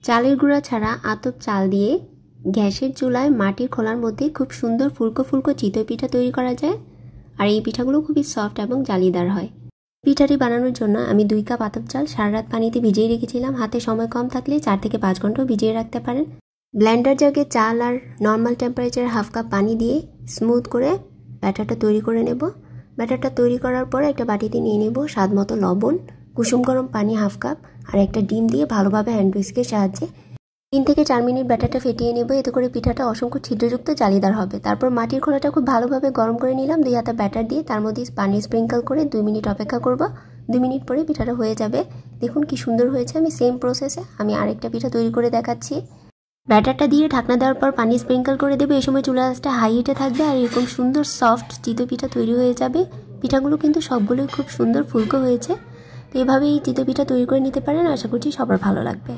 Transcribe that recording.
চালের গুঁড়া ছাড়া আতপ চাল দিয়ে গ্যাসের চুলায় মাটির খোলার মধ্যে খুব সুন্দর ফুলকো ফুলকো চিতই পিঠা তৈরি করা যায়। আর এই পিঠাগুলো খুবই সফট এবং জালিদার হয়। পিঠাটি বানানোর জন্য আমি 2 কাপ আতপ চাল সারা রাত পানিতে ভিজিয়ে রেখেছিলাম। হাতে সময় কম থাকলে 4 থেকে 5 ঘন্টাও ভিজিয়ে রাখতে পারেন। ব্লেন্ডার জাগে চাল আর নর্মাল টেম্পারেচারে হাফ কাপ পানি দিয়ে স্মুথ করে ব্যাটারটা তৈরি করে নেব। ব্যাটারটা তৈরি করার পর একটা বাটিতে নিয়ে নেব স্বাদ মতো লবণ, কুসুম গরম পানি হাফ কাপ আর একটা ডিম দিয়ে ভালোভাবে হ্যান্ড হুইস্কের সাহায্যে 3 থেকে 4 মিনিট ব্যাটারটা ফেটিয়ে নেব। এতে করে পিঠাটা অসংখ্য ছিদ্রযুক্ত জালিদার হবে। তারপর মাটির খোলাটা খুব ভালোভাবে গরম করে নিলাম। 2 হাতা ব্যাটার দিয়ে তার মধ্যে পানি স্প্রিঙ্কল করে 2 মিনিট অপেক্ষা করব। 2 মিনিট পরে পিঠাটা হয়ে যাবে। দেখুন কি সুন্দর হয়েছে। আমি সেম প্রসেসে আমি আরেকটা পিঠা তৈরি করে দেখাচ্ছি। ব্যাটারটা দিয়ে ঢাকনা দেওয়ার পর পানি স্প্রিঙ্কল করে দেবে। এই সময় চুলা আঁচটা হাই হিটে থাকবে আর এরকম সুন্দর সফট চিতই পিঠা তৈরি হয়ে যাবে। পিঠাগুলো কিন্তু সবগুলোই খুব সুন্দর ফুলকো হয়েছে। তো এভাবে এই চিতই পিঠা তৈরি করে নিতে পারেন। আশা করছি সবার ভালো লাগবে।